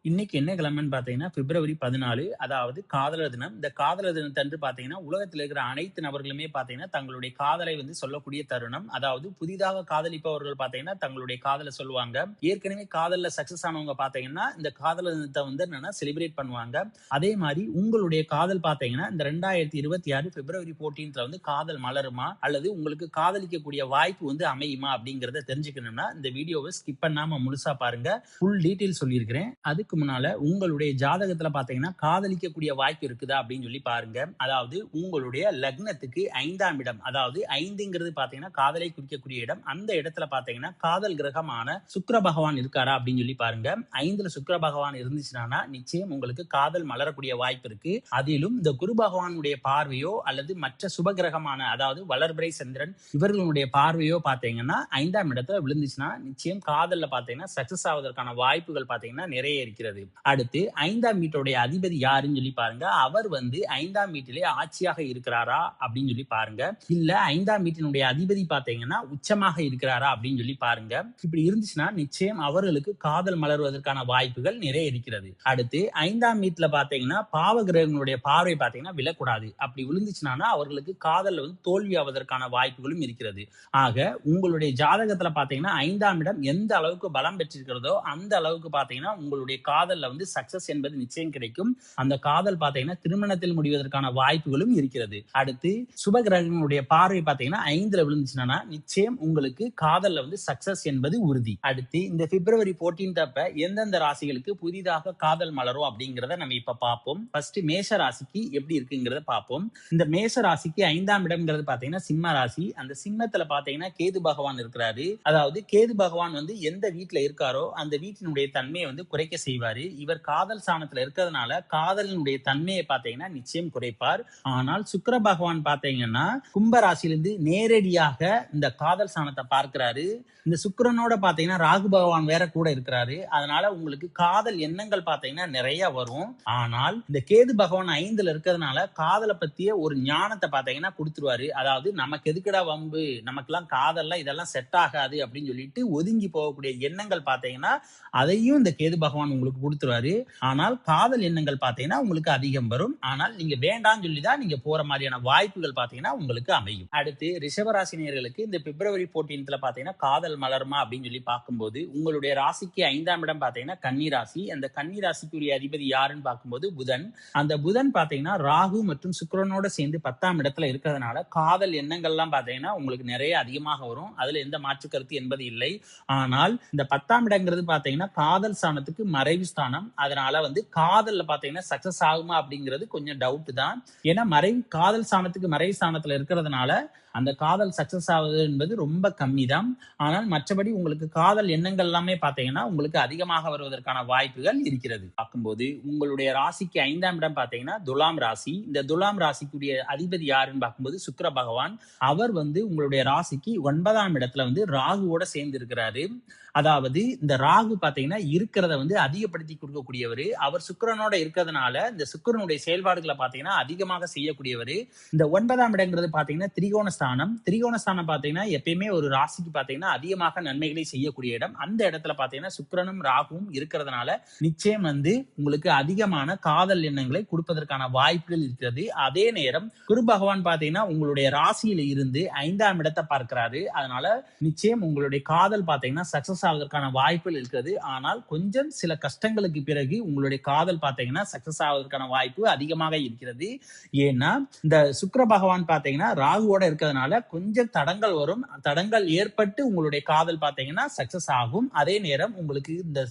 இன்னைக்கு என்ன கிழமைன்னு பார்த்தீங்கன்னா, பிப்ரவரி 14 அதாவது காதலர் தினம். இந்த காதலர் தினத்தன்று பார்த்தீங்கன்னா, உலகத்தில இருக்கிற அனைத்து நபர்களுமே பார்த்தீங்கன்னா, தங்களுடைய காதலை சொல்லக்கூடிய தருணம். அதாவது புதிதாக காதலிப்பவர்கள் பார்த்தீங்கன்னா, தங்களுடைய காதல சொல்லுவாங்க. ஏற்கனவே காதல்ல சக்சஸ் ஆனவங்க பார்த்தீங்கன்னா, இந்த காதலர் தினத்த என்னன்னா செலிப்ரேட் பண்ணுவாங்க. அதே மாரி உங்களுடைய காதல் பார்த்தீங்கன்னா, இந்த 2026 பிப்ரவரி 14ல காதல் மலருமா? அல்லது உங்களுக்கு காதலிக்கக்கூடிய வாய்ப்பு அமையுமா? அப்படிங்கிறத தெரிஞ்சுக்கணும்னா, இந்த வீடியோவ ஸ்கிப் பண்ணாம முழுசா பாருங்க. ஃபுல் டீட்டெயில் சொல்லியிருக்கிறேன். அதுக்கு முன்னால உங்களுடைய ஜாதகத்துல பாத்தீங்கன்னா காதலிக்கக்கூடிய வாய்ப்பு இருக்குதா அப்படின்னு சொல்லி பாருங்க. அதாவது உங்களுடைய லக்னத்துக்கு 5ஆம் இடம், அதாவது 5ங்கிறது பாத்தீங்கன்னா காதலை குறிக்கக்கூடிய இடம். அந்த இடத்துல பாத்தீங்கன்னா காதல் கிரகமான சுக்கிர பகவான் இருக்காரா அப்படின்னு சொல்லி பாருங்க. 5ல சுக்கிர பகவான் இருந்துச்சுன்னா நிச்சயம் உங்களுக்கு காதல் மலரக்கூடிய வாய்ப்பு இருக்கு. அதிலும் இந்த குரு பகவானுடைய பார்வையோ அல்லது மற்ற சுப கிரகமான அதாவது வளர்பிறை சந்திரன் இவர்களுடைய பார்வையோ பாத்தீங்கன்னா 5ஆம் இடத்துல விழுந்துச்சுன்னா நிச்சயம் காதல்ல பாத்தீங்கன்னா சக்சஸ் ஆவதற்கான வாய்ப்புகள் பாத்தீங்கன்னா நிறைய இருக்கிறது. அடுத்து 5ஆம் வீட்டுடைய அதிபதி யாருன்னு சொல்லி பாருங்க. அவர் 5ஆம் வீட்டிலே ஆட்சியாக இருக்கிறாரா அப்படின்னு சொல்லி பாருங்க. இல்ல 5ஆம் வீட்டினுடைய அதிபதி பாத்தீங்கன்னா உச்சமாக இருக்கிறாரா அப்படின்னு சொல்லி பாருங்க. இப்படி இருந்துச்சுன்னா நிச்சயம் அவர்களுக்கு காதல் மலர்வதற்கான வாய்ப்புகள் நிறைய இருக்கிறது. அடுத்து 5ஆம் வீட்டுல பாத்தீங்கன்னா பாவ கிரகங்களுடைய பார்வை பாத்தீங்கன்னா விழக்கூடாது. அப்படி விழுந்துச்சுன்னா அவர்களுக்கு காதல் தோல்வி ஆவதற்கான வாய்ப்புகளும் இருக்கிறது. ஆக உங்களுடைய ஜாதகத்துல பாத்தீங்கன்னா 5ஆம் இடம் எந்த அளவுக்கு பலம் பெற்றிருக்கிறதோ அந்த அளவுக்கு பாத்தீங்கன்னா உங்களுடைய காதல்ல சக்சஸ் என்பது நிச்சயம் கிடைக்கும். அந்த காதல் பாத்தீங்கன்னா திருமணத்தில் முடிவதற்கான வாய்ப்புகளும் இருக்கிறது. அடுத்து சுப கிரகங்களுடைய பார்வை பாத்தீங்கன்னா 5ல விழுந்துச்சுன்னா நிச்சயம் உங்களுக்கு காதல்ல சக்சஸ் என்பது உறுதி. அடுத்து இந்த பிப்ரவரி 14 அப்ப எந்தெந்த ராசிகளுக்கு புதிதாக காதல் மலரும் அப்படிங்கறத நம்ம இப்ப பார்ப்போம். ஃபர்ஸ்ட் மேஷ ராசிக்கு எப்படி இருக்குங்கிறத பார்ப்போம். இந்த மேஷ ராசிக்கு 5ஆம் இடம்ங்கிறது பாத்தீங்கன்னா சிம்ம ராசி. அந்த சிம்மத்துல பாத்தீங்கன்னா கேது பகவான் இருக்கிறாரு. அதாவது கேது பகவான் எந்த வீட்டுல இருக்காரோ அந்த வீட்டினுடைய தன்மையை குறைக்க செய்வாரு. இவர் காதல் ஸ்தானத்துல இருக்கிறதுனால காதலினுடைய தன்மையை பாத்தீங்கன்னா நிச்சயம் குறைப்பார். ஆனால் சுக்கிர பகவான் பாத்தீங்கன்னா கும்ப ராசியிலிருந்து நேரடியாக இந்த காதல் ஸ்தானத்தை பார்க்கிறாரு. இந்த சுக்கிரனோட பாத்தீங்கன்னா ராகு பகவான் வேற கூட இருக்கிறாரு. அதனால உங்களுக்கு காதல் எண்ணங்கள் பாத்தீங்கன்னா நிறைய வரும். ஆனால் இந்த கேது பகவான் 5ல இருக்கிறதுனால காதலை பத்திய ஒரு ஞானத்தை பாத்தீங்கன்னா கொடுத்துருவாரு. அதாவது நமக்கு எதுக்குடா வம்பு, நமக்கெல்லாம் காதல்லாம் இதெல்லாம் செட் ஆகாது அப்படின்னு சொல்லிட்டு ஒதுங்கி போகக்கூடிய எண்ணங்கள் பாத்தீங்கன்னா அதையும் இந்த கேது பகவான் உங்களுக்கு கொடுத்துருவாரு. ஆனால் காதல் எண்ணங்கள் பாத்தீங்கன்னா உங்களுக்கு அதிகம் வரும். ஆனால் நீங்க வேண்டாம்னு சொல்லிதான் நீங்க போற மாதிரியான வாய்ப்புகள் பாத்தீங்கன்னா உங்களுக்கு அமையும். அடுத்து ரிஷபராசினியர்களுக்கு இந்த பிப்ரவரி 14ல பாத்தீங்கன்னா காதல் மலருமா அப்படின்னு சொல்லி பார்க்கும்போது உங்களுடைய ராசிக்கு 5ஆம் இடம் பாத்தீங்கன்னா கன்னி ராசி. அந்த கன்னி ராசிக்குரிய அதிபதி யாருன்னு பார்க்கும்போது புதன். அந்த புதன் பாத்தீங்கன்னா ராகு மற்றும் சுக்கிரனோட சேர்ந்து 10ஆம் இடத்துல இருக்கிறதுனால காதல் எண்ணங்கள்லாம் பாத்தீங்கன்னா உங்களுக்கு நிறைய அதிகமாக வரும். அதுல எந்த மாற்று கருத்து என்பது இல்லை. ஆனால் இந்த 10ஆம் இடங்கிறது பாத்தீங்கன்னா காதல் ஸ்தானத்துக்கு மறைவு ஸ்தானம். அதனால காதல்ல பாத்தீங்கன்னா சக்சஸ் ஆகுமா அப்படிங்கிறது கொஞ்சம் டவுட் தான். ஏன்னா காதல் ஸ்தானத்துக்கு மறைவு ஸ்தானத்துல இருக்கிறதுனால அந்த காதல் சக்சஸ் ஆகுது என்பது ரொம்ப கம்மி தான். ஆனால் மற்றபடி உங்களுக்கு காதல் எண்ணங்கள் எல்லாமே பாத்தீங்கன்னா உங்களுக்கு அதிகமாக வருவதற்கான வாய்ப்புகள் இருக்கிறது. பார்க்கும்போது உங்களுடைய ராசிக்கு 5ஆம் இடம் பாத்தீங்கன்னா துலாம் ராசி. இந்த துலாம் ராசிக்குரிய அதிபதி யாருன்னு பார்க்கும்போது சுக்கிர பகவான். அவர் உங்களுடைய ராசிக்கு 9ஆம் இடத்துல ராகுவோட சேர்ந்து இருக்கிறாரு. அதாவது இந்த ராகு பாத்தீங்கன்னா இருக்கிறத அதிகப்படுத்தி கொடுக்கக்கூடியவர். அவர் சுக்கிரனோட இருக்கிறதுனால இந்த சுக்கிரனுடைய செயல்பாடுகளை பாத்தீங்கன்னா அதிகமாக செய்யக்கூடியவர். இந்த 9ஆம் இடங்கிறது பாத்தீங்கன்னா திரிகோண ஸ்தானம். திரிகோண ஸ்தானம் பாத்தீங்கன்னா எப்பயுமே ஒரு ராசிக்கு பாத்தீங்கன்னா அதிகமாக நன்மைகளை செய்யக்கூடிய இடம். அந்த இடத்துல பாத்தீங்கன்னா சுக்கிரனும் ராகுவும் இருக்கிறதுனால நிச்சயம் உங்களுக்கு அதிகமான காதல் எண்ணங்களை கொடுப்பதற்கான வாய்ப்புகள் இருக்கிறது. அதே நேரம் குரு பகவான் பாத்தீங்கன்னா உங்களுடைய ராசியில இருந்து 5ஆம் இடத்தை பார்க்கிறாரு. அதனால நிச்சயம் உங்களுடைய காதல் பாத்தீங்கன்னா சக்சஸ் ஆவதற்கான வாய்ப்புகள் இருக்கிறது. ஆனால் கொஞ்சம் சில கஷ்டங்களுக்கு பிறகு உங்களுடைய காதல் பாத்தீங்கன்னா சக்சஸ் ஆவதற்கான வாய்ப்பு அதிகமாக இருக்கிறது. ஏன்னா இந்த சுக்கிர பகவான் பாத்தீங்கன்னா ராகுவோட இருக்கிறதுனால கொஞ்சம் தடங்கள் வரும். தடங்கள் ஏற்பட்டு உங்களுடைய காதல் பாத்தீங்கன்னா சக்சஸ் ஆகும். அதே நேரம் உங்களுக்கு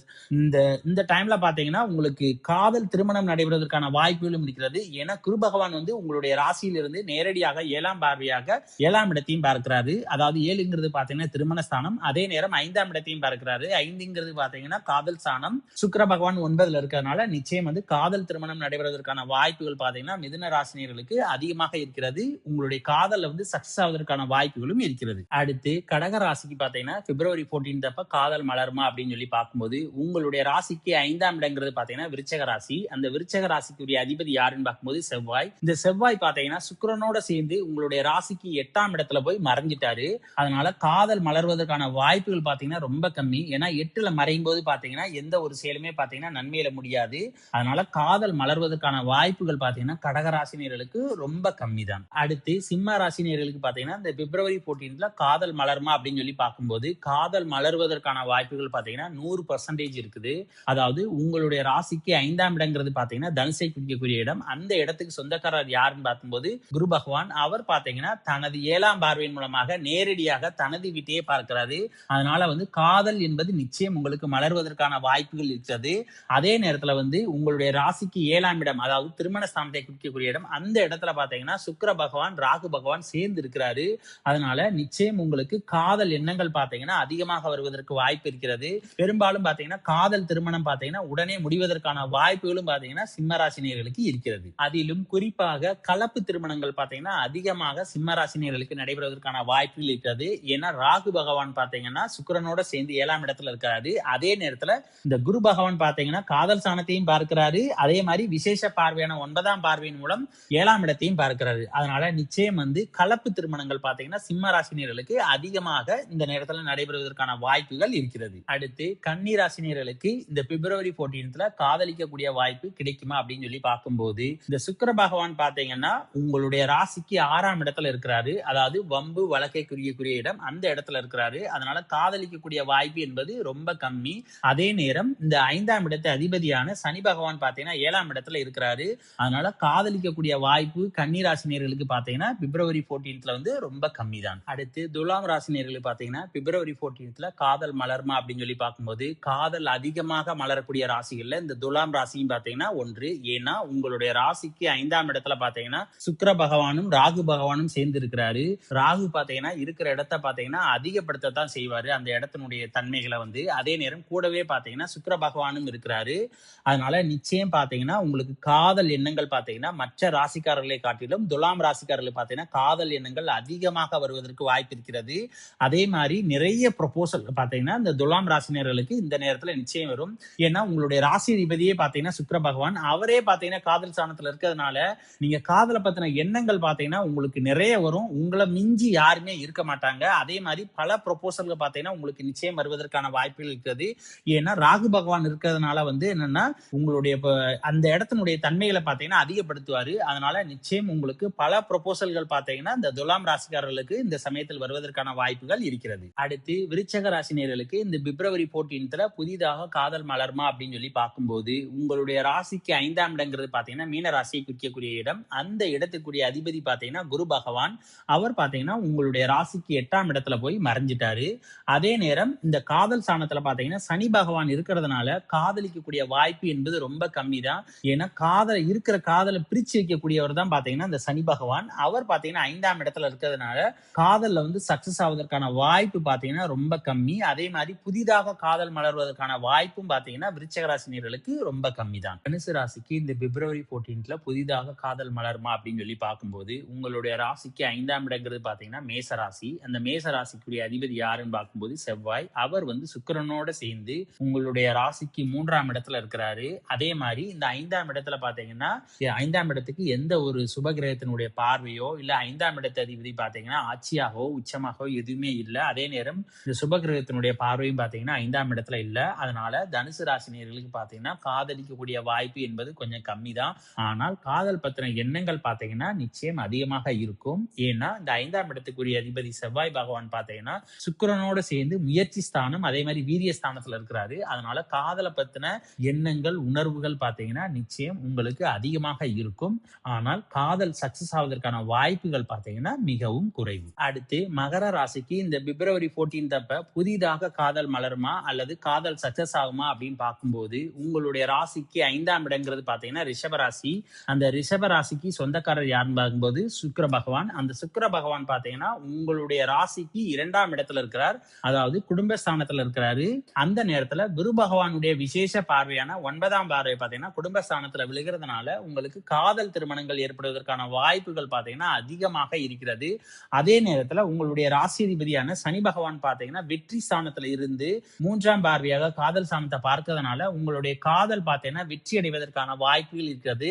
இந்த டைம்ல பாத்தீங்கன்னா உங்களுக்கு காதல் திருமணம் நடைபெறுவதற்கான வாய்ப்புகளும் இருக்கிறது. ஏன்னா குரு பகவான் உங்களுடைய ராசியிலிருந்து நேரடியாக 7ஆம் பார்வையாக 7ஆம் இடத்தையும் பார்க்கிறாரு. அதாவது 7ங்கிறது பாத்தீங்கன்னா திருமண ஸ்தானம். அதே நேரம் 5ஆம் இடத்தையும் பார்க்கிறாரு. 5ங்கிறது பாத்தீங்கன்னா காதல் ஸ்தானம். சுக்கிர பகவான் 9ல இருக்கிறதுனால நிச்சயம் காதல் திருமணம் நடைபெறுவதற்கான வாய்ப்புகள் பாத்தீங்கன்னா மிதுன ராசினியர்களுக்கு அதிகமாக இருக்கிறது. உங்களுடைய காதல் சக்சஸ் சக்சஸ் ஆவதற்கான வாய்ப்புகளும் இருக்கிறது. அடுத்து கடக ராசிக்கு பாத்தீங்கன்னா பிப்ரவரி 14 அப்ப காதல் மலருமா அப்படின்னு சொல்லி பார்க்கும்போது உங்களுடைய ராசிக்கு 5ஆம் இடங்கிறது பாத்தீங்கன்னா விருச்சக ராசி. அந்த விருச்சக ராசிக்குரிய அதிபதி யாருன்னு பார்க்கும்போது செவ்வாய். இந்த செவ்வாய் பாத்தீங்கன்னா சுக்கிரனோட சேர்ந்து உங்களுடைய ராசிக்கு 8ஆம் இடத்துல போய் மறைஞ்சிட்டாரு. அதனால காதல் மலர்வதற்கான வாய்ப்புகள் பாத்தீங்கன்னா ரொம்ப கம்மி. ஏன்னா 8ல மறையும் போது பாத்தீங்கன்னா எந்த ஒரு செயலுமே பாத்தீங்கன்னா நன்மையில முடியாது. அதனால காதல் மலர்வதற்கான வாய்ப்புகள் பாத்தீங்கன்னா கடகராசினியர்களுக்கு ரொம்ப கம்மி தான். அடுத்து சிம்ம ராசினியர்களுக்கு பாத்தீங்கன்னா இந்த பிப்ரவரி 14 காதல் மலருமா அப்படின்னு சொல்லி பார்க்கும்போது காதல் மலர்வதற்கான வாய்ப்புகள் பாத்தீங்கன்னா 100% இருக்குது. அதாவது உங்களுடைய ராசிக்கு 5ஆம் இடங்கிறது பாத்தீங்கன்னா தனுசை குறிக்கக்கூடிய இடம். அந்த இடத்துக்கு சொந்தக்காரர் யாருன்னு பார்க்கும்போது குரு பகவான். அவர் பாத்தீங்கன்னா தனது 7ஆம் பார்வையின் மூலமாக நேரடியாக தனது வீட்டையே பார்க்கிறாரு. அதனால காதல் என்பது நிச்சயம் உங்களுக்கு மலர்வதற்கான வாய்ப்புகள் இருக்கிறது. அதே நேரத்துல உங்களுடைய ராசிக்கு 7ஆம் இடம், அதாவது திருமண ஸ்தானத்தை குறிக்கக்கூடிய இடம், அந்த இடத்துல பாத்தீங்கன்னா சுக்கிர பகவான் ராகு பகவான் சேர்ந்து இருக்கிறாரு. அதனால நிச்சயம் உங்களுக்கு காதல் எண்ணங்கள் பாத்தீங்கன்னா அதிகமாக வருவதற்கு வாய்ப்பு இருக்கிறது. பெரும்பாலும் பாத்தீங்கன்னா காதல் திருமணம் பாத்தீங்கன்னா உடனே முடிவதற்கான வாய்ப்புகளும் பாத்தீங்கன்னா சிம்ம ராசினியர்களுக்கு இருக்கிறது. அதிலும் குறிப்பாக கலப்பு திருமணங்கள் பாத்தீங்கன்னா அதிகமாக சிம்ம ராசினியர்களுக்கு நடைபெறுவதற்கான வாய்ப்புகள் இருக்கிறது. ஏன்னா ராகு பகவான் பாத்தீங்கன்னா சுக்கிரனோட சேர்ந்து 7ஆம் இடத்துல இருக்காரு. அதே நேரத்துல இந்த குரு பகவான் பாத்தீங்கன்னா காதல் ஸ்தானத்தையும் பார்க்கிறாரு. அதே மாதிரி விசேஷ பார்வையான 9ஆம் பார்வையின் மூலம் 7ஆம் இடத்தையும் பார்க்கிறாரு. அதனால நிச்சயம் கலப்பு திருமணங்கள் பாத்தீங்கன்னா சிம்ம ராசினியர்களுக்கு அதிகமாக இந்த நேரத்துல நடைபெறுவதற்கான வாய்ப்புகள் இருக்கிறது. அடுத்து கன்னி ராசினியர்களுக்கு இந்த பிப்ரவரி 14 காதலிக்கக்கூடிய வாய்ப்பு கிடைக்குமா அப்படின்னு சொல்லி பார்க்கும்போது இந்த சுக்கிர பகவான் பாத்தீங்கன்னா உங்களுடைய ராசிக்கு 6ஆம் இடத்துல இருக்கிறாரு. அதாவது வம்பு வழக்கை குறிக்கக்கூடிய இடம், அந்த இடத்துல இருக்கிறாரு. அதனால காதலிக்கக்கூடிய வாய்ப்பு என்பது ரொம்ப கம்மி. அதே நேரம் இந்த 5ஆம் இடத்து அதிபதியான சனி பகவான் பாத்தீங்கன்னா 7ஆம் இடத்துல இருக்கிறாரு. அதனால காதலிக்கக்கூடிய வாய்ப்பு கன்னி ராசினியர்களுக்கு பாத்தீங்கன்னா பிப்ரவரி 14 ரொம்ப கம்மி தான். அடுத்து துலாம் ராசினியர்களுக்கு பாத்தீங்கன்னா பிப்ரவரி 14 காதல் மலர்மா அப்படின்னு சொல்லி பார்க்கும்போது காதல் அதிகமாக மலரக்கூடிய ராசிகள்ல இந்த துலாம் ராசியும் பாத்தீங்கன்னா ஒன்று. ஏன்னா உங்களுடைய ராசிக்கு 5ஆம் இடத்துல பாத்தீங்கன்னா சுக்கிர பகவானும் ராகு பகவானும் சேர்ந்து இருக்கிறாரு. ராகு பாத்தீங்கன்னா இருக்கிற இடத்தை பாத்தீங்கன்னா அதிகப்படுத்தத்தான் செய்வாரு, அந்த இடத்தினுடைய தன்மைகளை. அதே நேரம் கூடவே பாத்தீங்கன்னா சுக்கிர பகவானும் இருக்கிறாரு. அதனால நிச்சயம் பாத்தீங்கன்னா உங்களுக்கு காதல் எண்ணங்கள் பாத்தீங்கன்னா மற்ற ராசிக்காரர்களை காட்டிலும் துலாம் ராசிக்காரர்கள் பாத்தீங்கன்னா காதல் எண்ணங்கள் அதிகமாக வருவதற்கு வாய்ப்பு இருக்கிறது. அதே மாதிரி நிறைய ப்ரொபோசல் பாத்தீங்கன்னா இந்த துலாம் ராசினியர்களுக்கு இந்த நேரத்துல நிச்சயம் வரும். ஏன்னா உங்களுடைய ராசி அதிபதியே பாத்தீங்கன்னா சுக்கிர பகவான், அவரே பாத்தீங்கன்னா காதல் ஸ்தானத்துல இருக்கிறதுனால நீங்க காதலை பத்தின எண்ணங்கள் பாத்தீங்கன்னா உங்களுக்கு நிறைய வரும். உங்களை மிஞ்சி யாருமே இருக்க மாட்டாங்க. அதே மாதிரி பல ப்ரொபோசல்கள் பாத்தீங்கன்னா உங்களுக்கு நிச்சயம் வருவதற்கான வாய்ப்புகள் இருக்கிறது. ஏன்னா ராகு பகவான் இருக்கிறதுனால என்னன்னா உங்களுடைய அந்த இடத்தினுடைய தன்மைகளை பாத்தீங்கன்னா அதிகப்படுத்துவாரு. அதனால நிச்சயம் உங்களுக்கு பல ப்ரொபோசல்கள் பாத்தீங்கன்னா இந்த துலாம் ராசிக்காரர்களுக்கு இந்த சமயத்தில் வருவதற்கான வாய்ப்புகள் இருக்கிறது. அடுத்து விருச்சக ராசினியர்களுக்கு இந்த பிப்ரவரி 14 புதிதாக காதல் மலர்மா அப்படின்னு சொல்லி பார்க்கும்போது உங்களுடைய ராசிக்கு 5ஆம் இடங்கிறது பாத்தீங்கன்னா மீன ராசியை குறிக்கக்கூடிய இடம். அந்த இடத்துக்குரிய அதிபதி பாத்தீங்கன்னா குரு பகவான். அவர் பாத்தீங்கன்னா உங்களுடைய ராசிக்கு 8ஆம் இடத்துல போய் மறைஞ்சிட்டாரு. அதே நேரம் இந்த காதல் ஸ்தானத்துல பாத்தீங்கன்னா சனி பகவான் இருக்கிறதுனால காதலிக்கக்கூடிய வாய்ப்பு என்பது ரொம்ப கம்மி தான். ஏன்னா இருக்கிற காதலை பிரிச்சு வைக்கக்கூடியவர் தான் பாத்தீங்கன்னா இந்த சனி பகவான். அவர் பாத்தீங்கன்னா 5ஆம் இடத்துல இருக்கிறதுனால காதல்ல சக்சஸ் ஆவதற்கான வாய்ப்பு பாத்தீங்கன்னா ரொம்ப கம்மி. அதே மாதிரி புதிதாக காதல் மலர்வதற்கான வாய்ப்பும் பாத்தீங்கன்னா விருச்சக ராசினியர்களுக்கு ரொம்ப கம்மி தான். தனுசு ராசிக்கு இந்த பிப்ரவரி 14 புதிதாக காதல் மலர்மா அப்படின்னு சொல்லி பார்க்கும்போது உங்களுடைய ராசிக்கு 5ஆம் இடங்கிறது பாத்தீங்கன்னா மேச ராசி. அந்த மேச ராசிக்குரிய அதிபதி யாருன்னு பார்க்கும்போது செவ்வாய். அவர் சுக்கிரனோட சேர்ந்து உங்களுடைய ராசிக்கு 3ஆம் இடத்துல இருக்கிறாரு. அதே மாதிரி இந்த 5ஆம் இடத்துல பாத்தீங்கன்னா 5ஆம் இடத்துக்கு எந்த ஒரு சுபகிரகத்தினுடைய பார்வையோ இல்ல 5ஆம் இடத்து அதிபதி பாத்தீங்கன்னா ஆட்சியாகவோ உச்சமாகவோ எதுவுமே இல்ல. அதே நேரம் இந்த சுபகிரகத்தினுடைய பார்வையும் பாத்தீங்கன்னா 5ஆம் இடத்துல இல்ல. அதனால தனுசு ராசினியர்களுக்கு பாத்தீங்கன்னா காதலிக்கக்கூடிய வாய்ப்பு என்பது கொஞ்சம் கம்மி தான். ஆனால் காதல் பத்தின எண்ணங்கள் பாத்தீங்கன்னா நிச்சயம் அதிகமாக இருக்கும். ஏன்னா இந்த 5ஆம் இடத்துக்குரிய அதிபதி செவ்வாய் பகவான் பாத்தீங்கன்னா சுக்கிரனோட சேர்ந்து முயற்சி ஸ்தானம் அதே மாதிரி வீரிய ஸ்தானத்துல இருக்கிறாரு. அதனால காதலை பத்தின எண்ணங்கள் உணர்வுகள் பாத்தீங்கன்னா நிச்சயம் உங்களுக்கு அதிகமாக இருக்கும். ஆனால் காதல் சக்சஸ் ஆவதற்கான வாய்ப்புகள் பாத்தீங்கன்னா மிகவும் குறைவு. அடுத்து மகர ராசிக்கு இந்த பிப்ரவரி 14 அப்ப புதிதாக காதல் மலருமா அல்லது காதல் சக்சஸ் ஆகுமா அப்படின்னு பார்க்கும்போது உங்களுடைய ராசிக்கு 5ஆம் இடங்கிறது பாத்தீங்கன்னா ரிஷப ராசி. அந்த ரிஷப ராசிக்கு சொந்தக்காரர் யாருன்னு பார்க்கும்போது சுக்கிர பகவான். அந்த சுக்கிர பகவான் பாத்தீங்கன்னா உங்களுடைய ராசிக்கு 2ஆம் இடத்துல இருக்கிறார், அதாவது குடும்பஸ்தானத்துல இருக்கிறாரு. அந்த நேரத்துல குரு பகவானுடைய விசேஷ பார்வையான 9ஆம் பார்வை பாத்தீங்கன்னா குடும்பஸ்தானத்துல விழுகிறதுனால உங்களுக்கு காதல் திருமணங்கள் ஏற்படுவதற்கான வாய்ப்புகள் பாத்தீங்கன்னா அதிகமாக இருக்கிறது. இருக்கிறது. அதே நேரத்துல உங்களுடைய ராசிதிபதியான சனி பகவான் பாத்தீங்கன்னா வெற்றி ஸ்தானத்துல இருந்து 3ஆம் பார்வையாக காதல் ஸ்தானத்தை பார்க்கறதுனால உங்களுடைய காதல் பாத்தீங்கன்னா வெற்றி அடைவதற்கான வாய்ப்புகள் இருக்கிறது.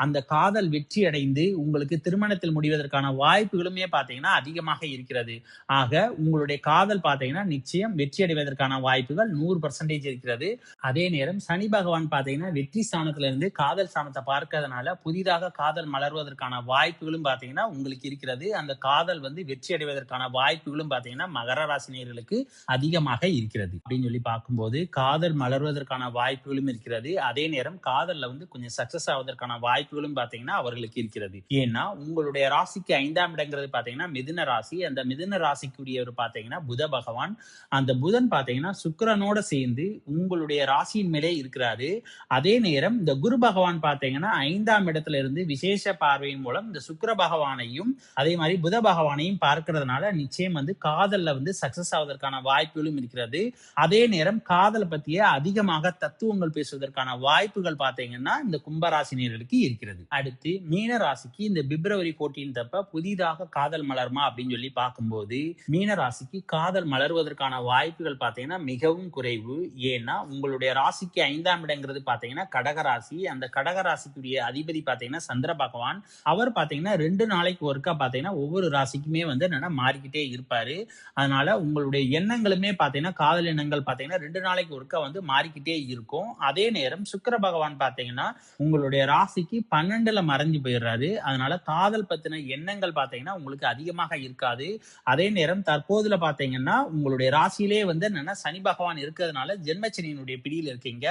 அந்த காதல் வெற்றி அடைந்து உங்களுக்கு திருமணத்தில் முடிவதற்கான வாய்ப்புகளுமே பாத்தீங்கன்னா அதிகமாக இருக்கிறது. ஆக உங்களுடைய காதல் பாத்தீங்கன்னா நிச்சயம் வெற்றி அடைவதற்கான வாய்ப்புகள் 100% இருக்கிறது. அதே நேரம் சனி பகவான் பாத்தீங்கன்னா வெற்றி ஸ்தானத்துல இருந்து காதல் ஸ்தானத்தை பார்க்கறதுனால புதிதாக காதல் மலர்வதற்கான வாய்ப்புகளும் பாத்தீங்கன்னா உங்களுக்கு இருக்கிறது. அந்த காதல் வெற்றி அடைவதற்கான வாய்ப்புகளும் பாத்தீங்கன்னா மகர ராசினியர்களுக்கு அதிகமாக இருக்கிறது. அப்படின்னு சொல்லி பார்க்கும்போது காதல் மலர்வதற்கான வாய்ப்புகளும் இருக்கிறது. அதே நேரம் காதல்ல கொஞ்சம் சக்சஸ் ஆவதற்கான வாய்ப்புகளும் பாத்தீங்கன்னா அவர்களுக்கு இருக்கிறது. ஏன்னா உங்களுடைய ராசிக்கு 5ஆம் இடங்கிறது பாத்தீங்கன்னா மிதுன ராசி. அந்த மிதுன ராசிக்குரியவர் பாத்தீங்கன்னா புத பகவான். அந்த புதன் பாத்தீங்கன்னா சுக்கிரனோட சேர்ந்து உங்களுடைய ராசியின் மேலே இருக்கிறாரு. அதே நேரம் இந்த குரு பகவான் பாத்தீங்கன்னா 5ஆம் இடத்துல இருந்து விசேஷ பார்வையின் மூலம் இந்த சுக்கிர பகவானையும் அதே மாதிரி புத பகவானையும் பார்க்கிறதுனால நிச்சயம் காதல்ல சக்சஸ் ஆவதற்கான வாய்ப்புகளும் இருக்கிறது. அதே நேரம் காதல் பத்திய அதிகமாக தத்துவங்கள் பேசுவதற்கான வாய்ப்புகள் பாத்தீங்கன்னா இந்த கும்பராசினியர்களுக்கு இருக்கிறது. அடுத்து மீன ராசிக்கு இந்த பிப்ரவரி 14 தப்ப புதிதாக காதல் மலர்மா அப்படின்னு சொல்லி பார்க்கும்போது மீன ராசிக்கு காதல் மலர்வதற்கான வாய்ப்புகள் பாத்தீங்கன்னா மிகவும் குறைவு. ஏன்னா உங்களுடைய ராசிக்கு 5ஆம் இடங்கிறது பாத்தீங்கன்னா கடகராசி. அந்த கடகராசிக்குரிய அதிபதி பாத்தீங்கன்னா சந்திர பகவான். அவர் பாத்தீங்கன்னா 2 நாளைக்கு ஒருக்கா பாத்தீங்கன்னா ஒவ்வொரு ராசிக்குமே என்னன்னா மாறிக்கிட்டே இருப்பாரு. அதனால உங்களுடைய எண்ணங்களுமே பாத்தீங்கன்னா காதல் எண்ணங்கள் பாத்தீங்கன்னா 2 நாளைக்கு ஒருக்கா மாறிக்கிட்டே இருக்கும். அதே நேரம் சுக்கிர பகவான் பாத்தீங்கன்னா உங்களுடைய ராசிக்கு 12ல மறைஞ்சு போயிடுறாரு. அதனால காதல் பத்தின எண்ணங்கள் பாத்தீங்கன்னா உங்களுக்கு அதிகமாக இருக்காது. அதே நேரம் தற்போதுல பாத்தீங்கன்னா உங்களுடைய ராசியிலே என்னன்னா சனி பகவான் இருக்கிறதுனால ஜென்மச்சனியினுடைய பிடியில் இருக்கீங்க.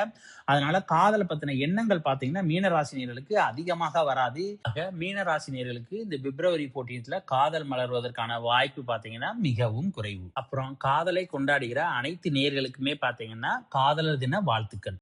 அதனால காதல் பத்தின எண்ணங்கள் பாத்தீங்கன்னா மீன ராசினியர்களுக்கு அதிகமாக வராது. ஆக மீன ராசினியர்களுக்கு இந்த பிப்ரவரி 14ல காதல் மலர்வதற்கான வாய்ப்பு பாத்தீங்கன்னா மிகவும் குறைவு. அப்புறம் காதலை கொண்டாடுகிற அனைத்து நேயர்களுக்குமே பாத்தீங்கன்னா காதலர் தின வாழ்த்துக்கள்.